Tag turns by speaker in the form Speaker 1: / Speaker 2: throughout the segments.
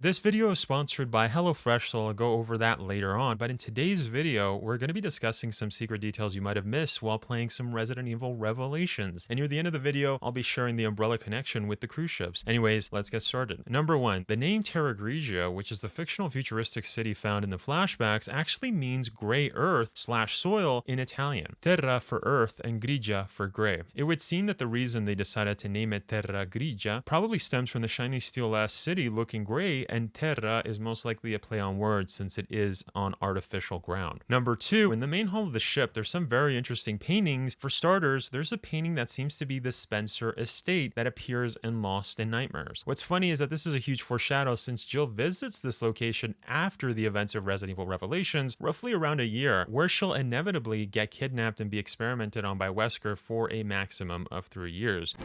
Speaker 1: This video is sponsored by HelloFresh, so I'll go over that later on, but in today's video, we're going to be discussing some secret details you might have missed while playing some Resident Evil Revelations. And near the end of the video, I'll be sharing the Umbrella connection with the cruise ships. Anyways, let's get started. Number 1, the name Terra Grigia, which is the fictional futuristic city found in the flashbacks, actually means gray earth / soil in Italian. Terra for earth and Grigia for gray. It would seem that the reason they decided to name it Terra Grigia probably stems from the shiny steel-ass city looking gray, and terra is most likely a play on words since it is on artificial ground. Number 2, in the main hall of the ship, there's some very interesting paintings. For starters, there's a painting that seems to be the Spencer estate that appears in Lost in Nightmares. What's funny is that this is a huge foreshadow since Jill visits this location after the events of Resident Evil Revelations, roughly around a year, where she'll inevitably get kidnapped and be experimented on by Wesker for a maximum of 3 years.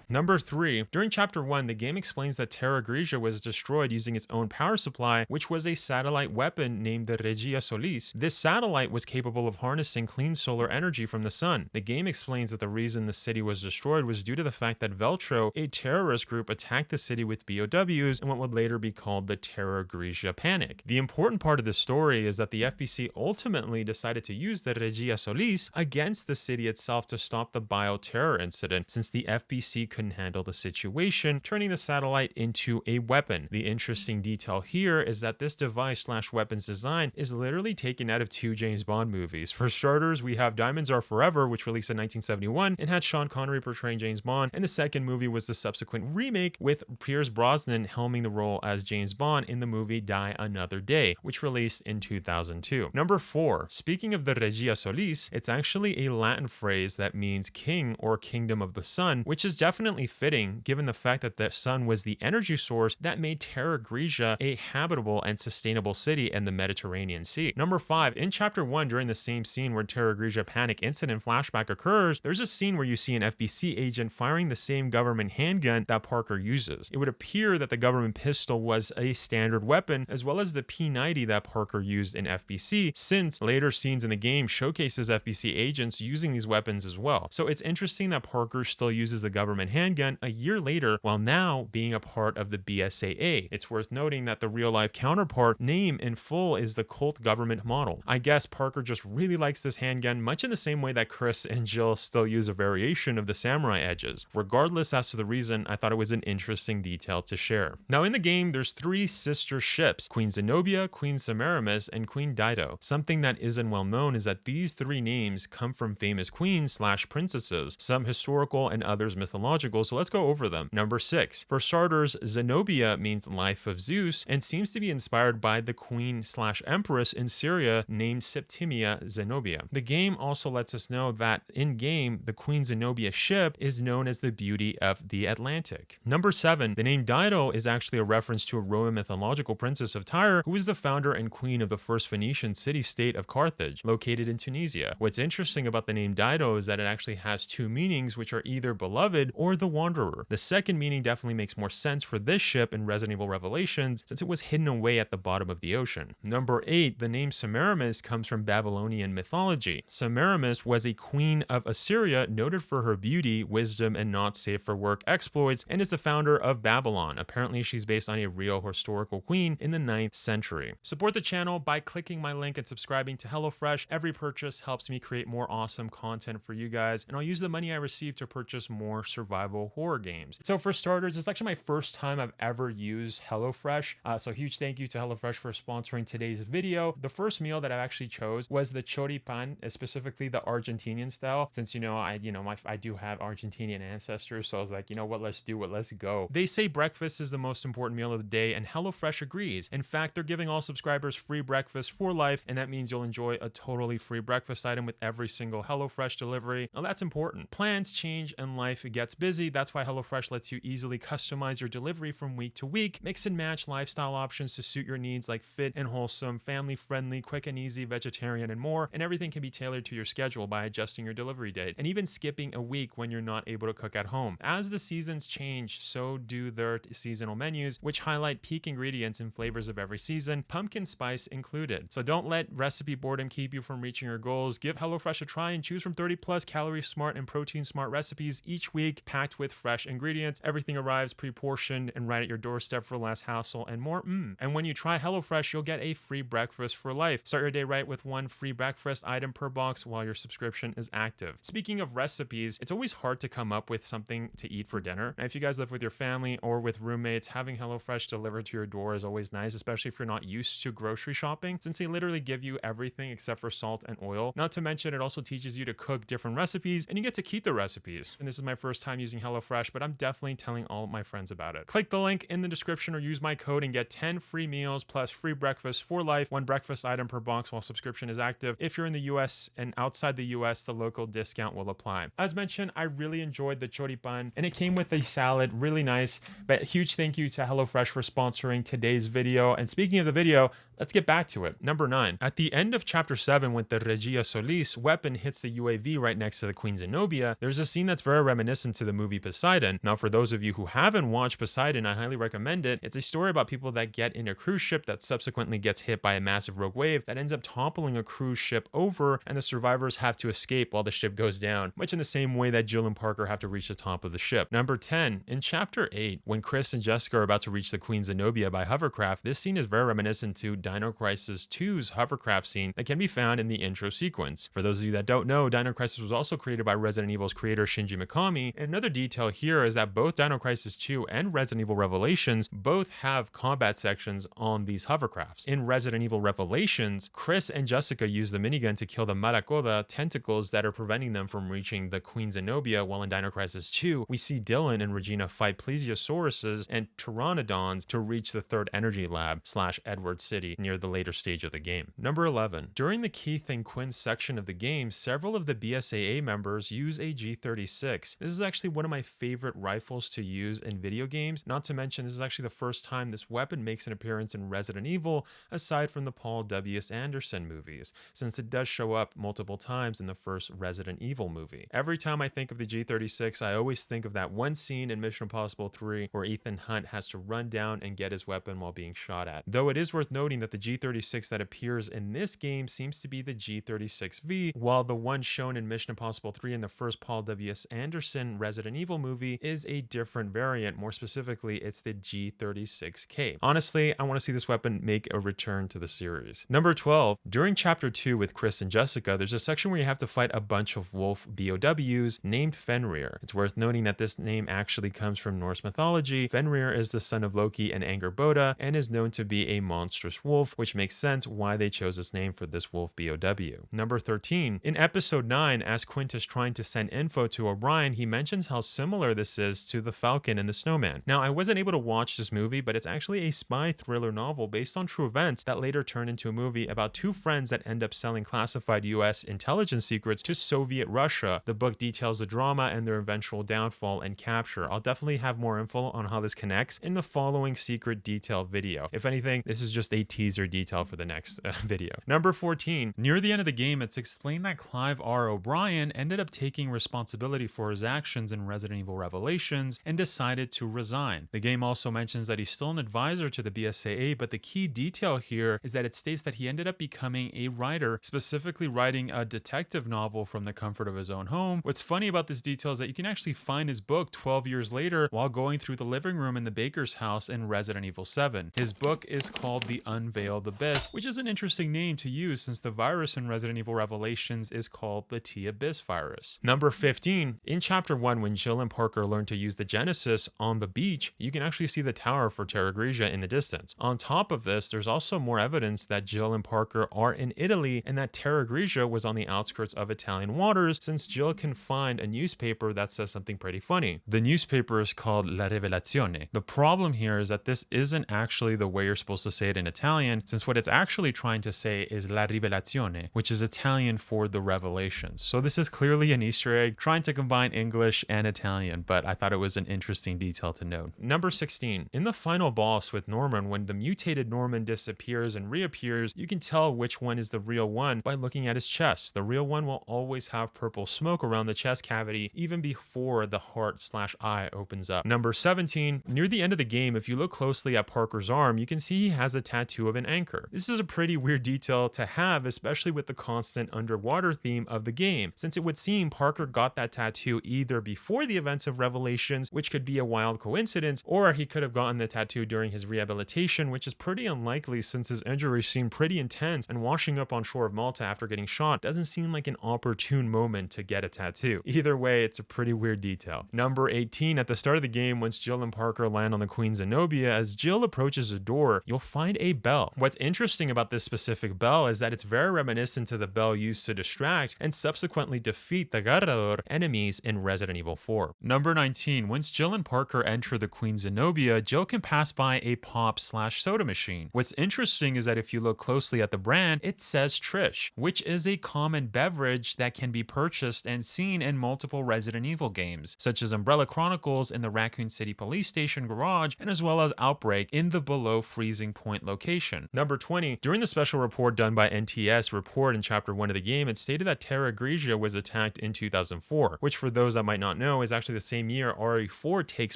Speaker 1: Number 3, during Chapter 1, the game explains that Terra Grigia was destroyed using its own power supply, which was a satellite weapon named the Regia Solis. This satellite was capable of harnessing clean solar energy from the sun. The game explains that the reason the city was destroyed was due to the fact that Veltro, a terrorist group, attacked the city with BOWs in what would later be called the Terra Grigia Panic. The important part of the story is that the FBC ultimately decided to use the Regia Solis against the city itself to stop the bioterror incident, since the FBC couldn't handle the situation, turning the satellite into a weapon. The interesting detail here is that this device / weapons design is literally taken out of 2 James Bond movies. For starters, we have Diamonds Are Forever, which released in 1971 and had Sean Connery portraying James Bond, and the second movie was the subsequent remake with Pierce Brosnan helming the role as James Bond in the movie Die Another Day, which released in 2002. Number 4, speaking of the Regia Solis, it's actually a Latin phrase that means king or kingdom of the sun, which is definitely fitting given the fact that the sun was the energy source that made Terra Grigia a habitable and sustainable city in the Mediterranean Sea. Number 5, in Chapter 1, during the same scene where Terra Grigia Panic incident flashback occurs, there's a scene where you see an FBC agent firing the same government handgun that Parker uses. It would appear that the government pistol was a standard weapon, as well as the P90 that Parker used in FBC, since later scenes in the game showcases FBC agents using these weapons as well. So it's interesting that Parker still uses the government handgun a year later, while now being a part of the BSAA. It's worth noting that the real-life counterpart name in full is the Colt government model. I guess Parker just really likes this handgun, much in the same way that Chris and Jill still use a variation of the samurai edges. Regardless as to the reason, I thought it was an interesting detail to share. Now in the game, there's 3 sister ships, Queen Zenobia, Queen Semiramis, and Queen Dido. Something that isn't well known is that these 3 names come from famous queens / princesses, some historical and others mythological, so let's go over them. Number 6, for starters, Zenobia means life of Zeus and seems to be inspired by the queen / empress in Syria named Septimia Zenobia. The game also lets us know that in game, the Queen Zenobia ship is known as the Beauty of the Atlantic. Number 7, the name Dido is actually a reference to a Roman mythological princess of Tyre who was the founder and queen of the first Phoenician city-state of Carthage, located in Tunisia. What's interesting about the name Dido is that it actually has 2 meanings, which are either beloved or the wanderer. The second meaning definitely makes more sense for this ship in Resident Evil Revelations since it was hidden away at the bottom of the ocean. Number 8, the name Semiramis comes from Babylonian mythology. Semiramis was a queen of Assyria noted for her beauty, wisdom, and not safe for work exploits, and is the founder of Babylon. Apparently she's based on a real historical queen in the 9th century. Support the channel by clicking my link and subscribing to HelloFresh. Every purchase helps me create more awesome content for you guys, and I'll use the money I receive to purchase more survival horror games. So for starters, it's actually my first time I've ever used HelloFresh. So huge thank you to HelloFresh for sponsoring today's video. The first meal that I actually chose was the choripan, specifically the Argentinian style. Since I do have Argentinian ancestors, so I was like, you know what, let's do it, let's go. They say breakfast is the most important meal of the day, and HelloFresh agrees. In fact, they're giving all subscribers free breakfast for life, and that means you'll enjoy a totally free breakfast item with every single HelloFresh delivery. Now that's important. Plans change and life gets busy. That's why HelloFresh lets you easily customize your delivery from week to week, mix and match lifestyle options to suit your needs like fit and wholesome, family friendly, quick and easy, vegetarian, and more, and everything can be tailored to your schedule by adjusting your delivery date, and even skipping a week when you're not able to cook at home. As the seasons change, so do their seasonal menus, which highlight peak ingredients and flavors of every season, pumpkin spice included. So don't let recipe boredom keep you from reaching your goals. Give HelloFresh a try and choose from 30+ calorie smart and protein smart recipes each week, packed packed with fresh ingredients. Everything arrives pre-portioned and right at your doorstep for less hassle and more. And when you try HelloFresh, you'll get a free breakfast for life. Start your day right with one free breakfast item per box while your subscription is active. Speaking of recipes, it's always hard to come up with something to eat for dinner. Now, if you guys live with your family or with roommates, having HelloFresh delivered to your door is always nice, especially if you're not used to grocery shopping, since they literally give you everything except for salt and oil. Not to mention, it also teaches you to cook different recipes, and you get to keep the recipes. And this is my first time using HelloFresh, but I'm definitely telling all my friends about it. Click the link in the description or use my code and get 10 free meals plus free breakfast for life, one breakfast item per box while subscription is active. If you're in the US and outside the US, the local discount will apply. As mentioned, I really enjoyed the choripan, and it came with a salad, really nice. But a huge thank you to HelloFresh for sponsoring today's video. And speaking of the video, let's get back to it. Number 9. At the end of chapter 7, when the Regia Solis weapon hits the UAV right next to the Queen Zenobia, there's a scene that's very reminiscent to the movie Poseidon. Now, for those of you who haven't watched Poseidon, I highly recommend it. It's a story about people that get in a cruise ship that subsequently gets hit by a massive rogue wave that ends up toppling a cruise ship over, and the survivors have to escape while the ship goes down, much in the same way that Jill and Parker have to reach the top of the ship. Number 10. In chapter 8, when Chris and Jessica are about to reach the Queen Zenobia by hovercraft, this scene is very reminiscent to Dino Crisis 2's hovercraft scene that can be found in the intro sequence. For those of you that don't know, Dino Crisis was also created by Resident Evil's creator Shinji Mikami, and another detail here is that both Dino Crisis 2 and Resident Evil Revelations both have combat sections on these hovercrafts. In Resident Evil Revelations, Chris and Jessica use the minigun to kill the Maracoda tentacles that are preventing them from reaching the Queen Zenobia, while in Dino Crisis 2, we see Dylan and Regina fight plesiosauruses and pteranodons to reach the third energy lab / Edward City near the later stage of the game. Number 11. During the Keith and Quinn section of the game, several of the BSAA members use a G36. This is actually one of my favorite rifles to use in video games, not to mention this is actually the first time this weapon makes an appearance in Resident Evil, aside from the Paul W.S. Anderson movies, since it does show up multiple times in the first Resident Evil movie. Every time I think of the G36, I always think of that one scene in Mission Impossible 3 where Ethan Hunt has to run down and get his weapon while being shot at. Though it is worth noting that the G36 that appears in this game seems to be the G36V, while the one shown in Mission Impossible 3 in the first Paul W.S. Anderson Resident Evil movie is a different variant. More specifically, it's the G36K. Honestly, I want to see this weapon make a return to the series. Number 12. During chapter 2 with Chris and Jessica, there's a section where you have to fight a bunch of wolf BOWs named Fenrir. It's worth noting that this name actually comes from Norse mythology. Fenrir is the son of Loki and Angerboda and is known to be a monstrous wolf, which makes sense why they chose this name for this wolf BOW. Number 13. In episode 9, as Quint is trying to send info to Orion, he mentions how similar this is to The Falcon and the Snowman. Now, I wasn't able to watch this movie, but it's actually a spy thriller novel based on true events that later turned into a movie about two friends that end up selling classified US intelligence secrets to Soviet Russia. The book details the drama and their eventual downfall and capture. I'll definitely have more info on how this connects in the following secret detail video. If anything, this is just a teaser detail for the next video. Number 14. Near the end of the game, it's explained that Clive R. O'Brien ended up taking responsibility for his actions in Resident Evil Revelations and decided to resign. The game also mentions that he's still an advisor to the BSAA, but the key detail here is that it states that he ended up becoming a writer, specifically writing a detective novel from the comfort of his own home. What's funny about this detail is that you can actually find his book 12 years later while going through the living room in the baker's house in Resident Evil 7. His book is called The Unveiled Abyss, which is an interesting name to use since the virus in Resident Evil Revelations is called the T-Abyss virus. Number 15. In chapter 1, when Jill and Parker learn to use the Genesis on the beach, you can actually see the tower for Terra Grigia in the distance. On top of this, there's also more evidence that Jill and Parker are in Italy and that Terra Grigia was on the outskirts of Italian waters, since Jill can find a newspaper that says something pretty funny. The newspaper is called La Rivelazione. The problem here is that this isn't actually the way you're supposed to say it in Italian, since what it's actually trying to say is La Rivelazione, which is Italian for the revelations. So this is clearly an Easter egg trying to combine English and Italian, but I thought it was an interesting detail to note. Number 16. In the final boss with Norman, when the mutated Norman disappears and reappears, you can tell which one is the real one by looking at his chest. The real one will always have purple smoke around the chest cavity even before the heart/eye opens up. Number 17. Near the end of the game, if you look closely at Parker's arm, you can see he has a tattoo of an anchor. This is a pretty weird detail to have, especially with the constant underwater theme of the game, since it would seem Parker got that tattoo either before before the events of Revelations, which could be a wild coincidence, or he could have gotten the tattoo during his rehabilitation, which is pretty unlikely since his injuries seem pretty intense, and washing up on shore of Malta after getting shot doesn't seem like an opportune moment to get a tattoo. Either way, it's a pretty weird detail. Number 18, at the start of the game, once Jill and Parker land on the Queen Zenobia, as Jill approaches a door, you'll find a bell. What's interesting about this specific bell is that it's very reminiscent to the bell used to distract and subsequently defeat the Garrador enemies in Resident Evil 4. Number 19, once Jill and Parker enter the Queen Zenobia, Jill can pass by a pop/soda machine. What's interesting is that if you look closely at the brand, it says Trish, which is a common beverage that can be purchased and seen in multiple Resident Evil games, such as Umbrella Chronicles in the Raccoon City Police Station garage, and as well as Outbreak in the below freezing point location. Number 20, during the special report done by NTS report in Chapter 1 of the game, it stated that Terra Grigia was attacked in 2004, which for those that might not know is actually the same year RE4 takes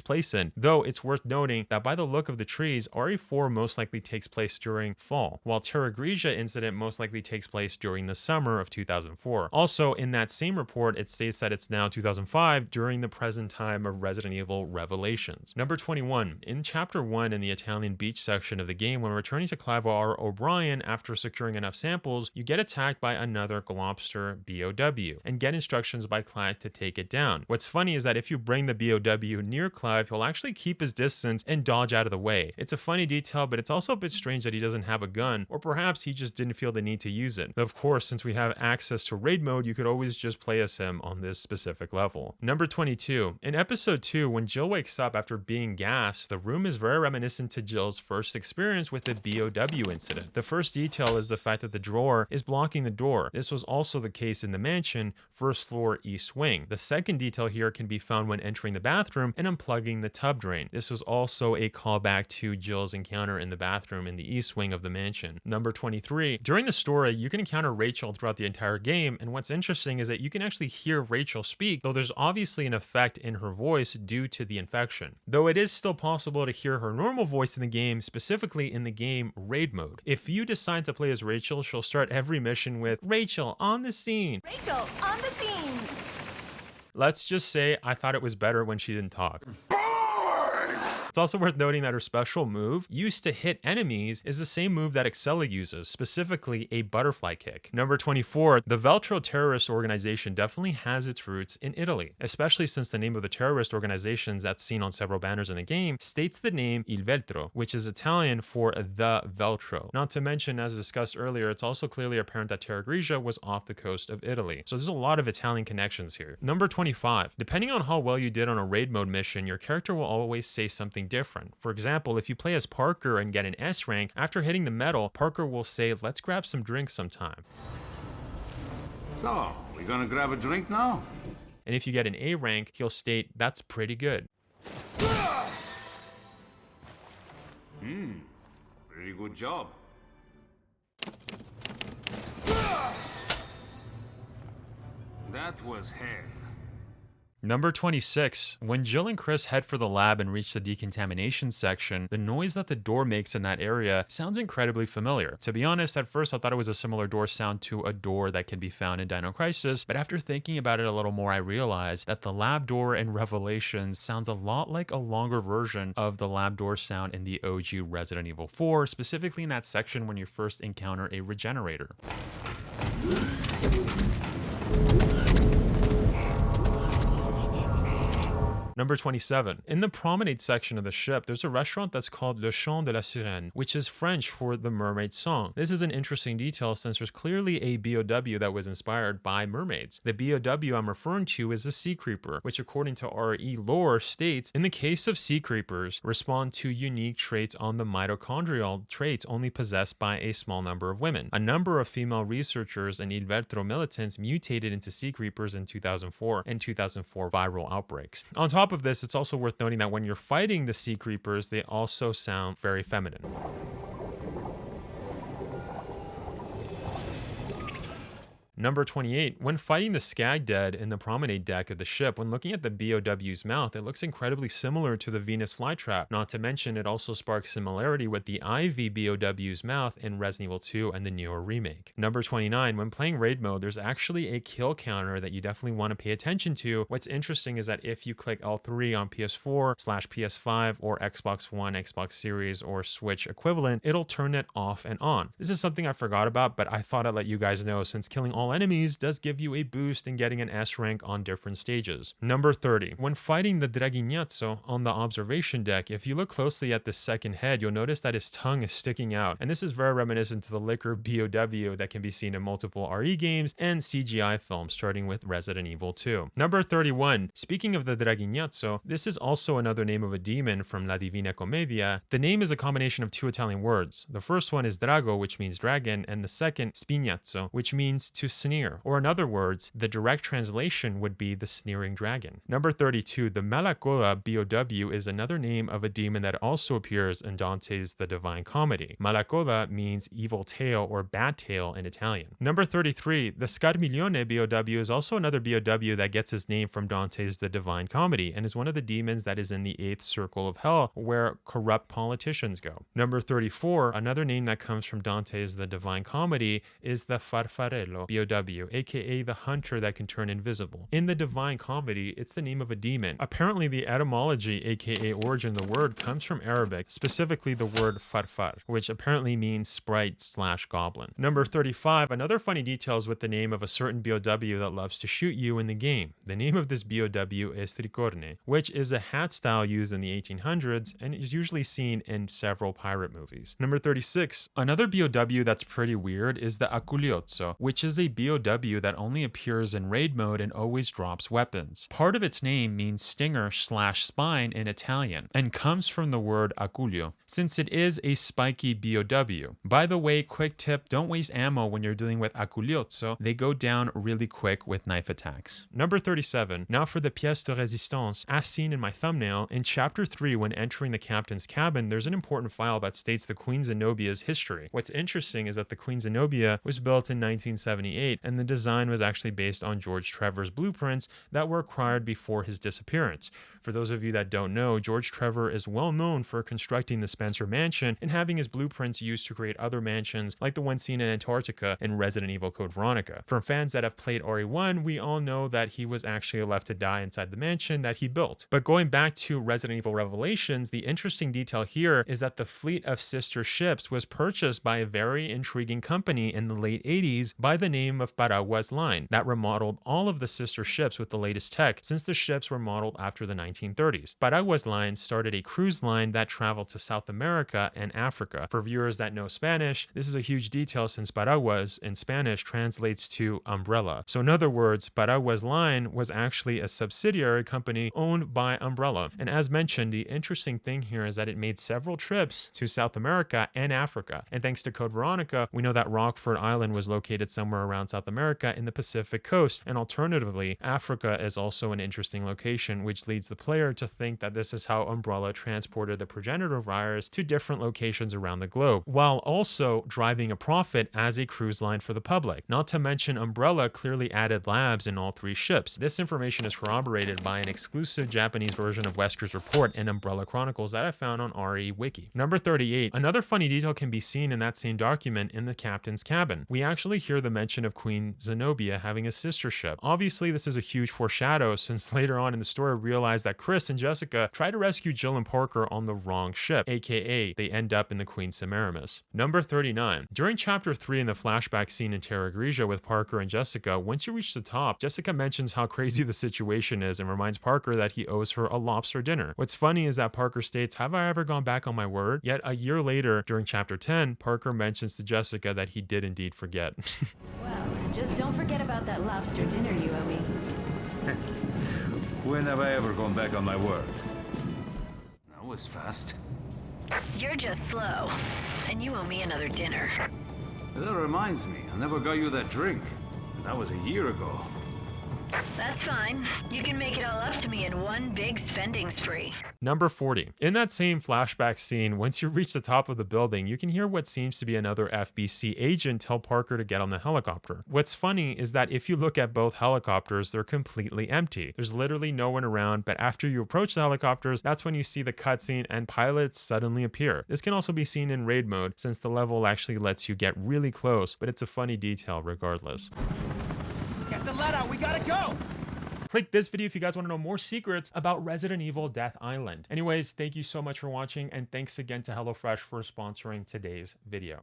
Speaker 1: place in, though it's worth noting that by the look of the trees, RE4 most likely takes place during fall, while Terra Grigia incident most likely takes place during the summer of 2004. Also, in that same report, it states that it's now 2005 during the present time of Resident Evil Revelations. Number 21, in Chapter 1 in the Italian beach section of the game, when returning to Clive R. O'Brien after securing enough samples, you get attacked by another Globster BOW and get instructions by Clive to take it down. What's funny is that if you bring the BOW near Clive, he'll actually keep his distance and dodge out of the way. It's a funny detail, but it's also a bit strange that he doesn't have a gun, or perhaps he just didn't feel the need to use it. Of course, since we have access to raid mode, you could always just play as him on this specific level. Number 22, in episode 2, when Jill wakes up after being gassed, the room is very reminiscent to Jill's first experience with the BOW incident. The first detail is the fact that the drawer is blocking the door. This was also the case in the mansion, first floor east wing. The second detail here can be found when entering the bathroom and unplugging the tub drain. This was also a callback to Jill's encounter in the bathroom in the east wing of the mansion. Number 23, during the story, you can encounter Rachel throughout the entire game, and what's interesting is that you can actually hear Rachel speak, though there's obviously an effect in her voice due to the infection. Though it is still possible to hear her normal voice in the game, specifically in the game raid mode. If you decide to play as Rachel, she'll start every mission with "Rachel, on the scene."
Speaker 2: Rachel, on the scene!
Speaker 1: Let's just say I thought it was better when she didn't talk. It's also worth noting that her special move, used to hit enemies, is the same move that Excella uses, specifically a butterfly kick. Number 24, the Veltro terrorist organization definitely has its roots in Italy, especially since the name of the terrorist organizations that's seen on several banners in the game states the name Il Veltro, which is Italian for the Veltro. Not to mention, as discussed earlier, it's also clearly apparent that Terra Grigia was off the coast of Italy. So there's a lot of Italian connections here. Number 25, depending on how well you did on a raid mode mission, your character will always say something different. For example, if you play as Parker and get an S rank, after hitting the medal, Parker will say, "Let's grab some drinks sometime."
Speaker 3: So, we gonna grab a drink now?
Speaker 1: And if you get an A rank, he'll state, "That's pretty good."
Speaker 3: Pretty good job. That was hell.
Speaker 1: Number 26. When Jill and Chris head for the lab and reach the decontamination section, the noise that the door makes in that area sounds incredibly familiar. To be honest, at first I thought it was a similar door sound to a door that can be found in Dino Crisis, but after thinking about it a little more, I realized that the lab door in Revelations sounds a lot like a longer version of the lab door sound in the OG Resident Evil 4, specifically in that section when you first encounter a regenerator. Number 27. In the promenade section of the ship, there's a restaurant that's called Le Chant de la Sirène, which is French for the mermaid song. This is an interesting detail since there's clearly a BOW that was inspired by mermaids. The BOW I'm referring to is a sea creeper, which according to RE lore states, in the case of sea creepers, respond to unique traits on the mitochondrial traits only possessed by a small number of women. A number of female researchers and Il Veltro militants mutated into sea creepers in 2004 and 2004 viral outbreaks. On top of this, it's also worth noting that when you're fighting the sea creepers, they also sound very feminine. Number 28. When fighting the Skag Dead in the promenade deck of the ship, when looking at the BOW's mouth, it looks incredibly similar to the Venus flytrap. Not to mention, it also sparks similarity with the Ivy BOW's mouth in Resident Evil 2 and the newer remake. Number 29. When playing raid mode, there's actually a kill counter that you definitely want to pay attention to. What's interesting is that if you click L3 on PS4/PS5 or Xbox One, Xbox Series, or Switch equivalent, it'll turn it off and on. This is something I forgot about, but I thought I'd let you guys know since killing all enemies does give you a boost in getting an S rank on different stages. Number 30. When fighting the Dragignazzo on the observation deck, if you look closely at the second head, you'll notice that his tongue is sticking out, and this is very reminiscent to the Liquor BOW that can be seen in multiple RE games and CGI films, starting with Resident Evil 2. Number 31. Speaking of the Dragignazzo, this is also another name of a demon from La Divina Commedia. The name is a combination of two Italian words. The first one is drago, which means dragon, and the second spignazzo, which means to sneer, or in other words, the direct translation would be the sneering dragon. Number 32. The Malacoda BOW is another name of a demon that also appears in Dante's The Divine Comedy. Malacoda means evil tail or bad tail in Italian. Number 33. The Scarmiglione BOW is also another BOW that gets its name from Dante's The Divine Comedy and is one of the demons that is in the 8th circle of hell where corrupt politicians go. Number 34. Another name that comes from Dante's The Divine Comedy is the Farfarello BOW, aka the hunter that can turn invisible. In the Divine Comedy, it's the name of a demon. Apparently, the etymology, aka origin of the word, comes from Arabic, specifically the word farfar, which apparently means sprite/goblin. Number 35. Another funny detail is with the name of a certain BOW that loves to shoot you in the game. The name of this BOW is tricorne, which is a hat style used in the 1800s and is usually seen in several pirate movies. Number 36. Another BOW that's pretty weird is the Aculeozzo, which is a BOW that only appears in raid mode and always drops weapons. Part of its name means stinger/spine in Italian and comes from the word aculeo, since it is a spiky BOW. By the way, quick tip, don't waste ammo when you're dealing with Aculeozzo. They go down really quick with knife attacks. Number 37. Now for the pièce de résistance. As seen in my thumbnail, in chapter 3 when entering the captain's cabin, there's an important file that states the Queen Zenobia's history. What's interesting is that the Queen Zenobia was built in 1978 and the design was actually based on George Trevor's blueprints that were acquired before his disappearance. For those of you that don't know, George Trevor is well known for constructing the Spencer Mansion and having his blueprints used to create other mansions like the one seen in Antarctica in Resident Evil Code Veronica. For fans that have played RE1, we all know that he was actually left to die inside the mansion that he built. But going back to Resident Evil Revelations, the interesting detail here is that the fleet of sister ships was purchased by a very intriguing company in the late 80s by the name of Paraguas Line that remodeled all of the sister ships with the latest tech since the ships were modeled after the 1930s. Paraguas Line started a cruise line that traveled to South America and Africa. For viewers that know Spanish, this is a huge detail since Paraguas in Spanish translates to umbrella. So in other words, Paraguas Line was actually a subsidiary company owned by Umbrella. And as mentioned, the interesting thing here is that it made several trips to South America and Africa. And thanks to Code Veronica, we know that Rockford Island was located somewhere around South America in the Pacific coast. And alternatively, Africa is also an interesting location, which leads the player to think that this is how Umbrella transported the progenitor virus to different locations around the globe, while also driving a profit as a cruise line for the public. Not to mention, Umbrella clearly added labs in all 3 ships. This information is corroborated by an exclusive Japanese version of Wesker's report in Umbrella Chronicles that I found on RE Wiki. Number 38. Another funny detail can be seen in that same document in the captain's cabin. We actually hear the mention of Queen Zenobia having a sister ship. Obviously, this is a huge foreshadow since later on in the story we realize that Chris and Jessica try to rescue Jill and Parker on the wrong ship, aka they end up in the Queen Semiramis. Number 39. During chapter 3 in the flashback scene in Terra Grigia with Parker and Jessica, once you reach the top, Jessica mentions how crazy the situation is and reminds Parker that he owes her a lobster dinner. What's funny is that Parker states, "Have I ever gone back on my word?" Yet a year later, during chapter 10, Parker mentions to Jessica that he did indeed forget.
Speaker 2: Well, just don't forget about that lobster dinner you owe me.
Speaker 3: When have I ever gone back on my word? That was fast.
Speaker 2: You're just slow, and you owe me another dinner.
Speaker 3: That reminds me, I never got you that drink. That was a year ago.
Speaker 2: That's fine. You can make it all up to me in one big spending spree.
Speaker 1: Number 40. In that same flashback scene, once you reach the top of the building, you can hear what seems to be another FBC agent tell Parker to get on the helicopter. What's funny is that if you look at both helicopters, they're completely empty. There's literally no one around, but after you approach the helicopters, that's when you see the cutscene and pilots suddenly appear. This can also be seen in raid mode since the level actually lets you get really close, but it's a funny detail regardless.
Speaker 4: Get the lead out, we gotta go!
Speaker 1: Click this video if you guys want to know more secrets about Resident Evil Death Island. Anyways, thank you so much for watching, and thanks again to HelloFresh for sponsoring today's video.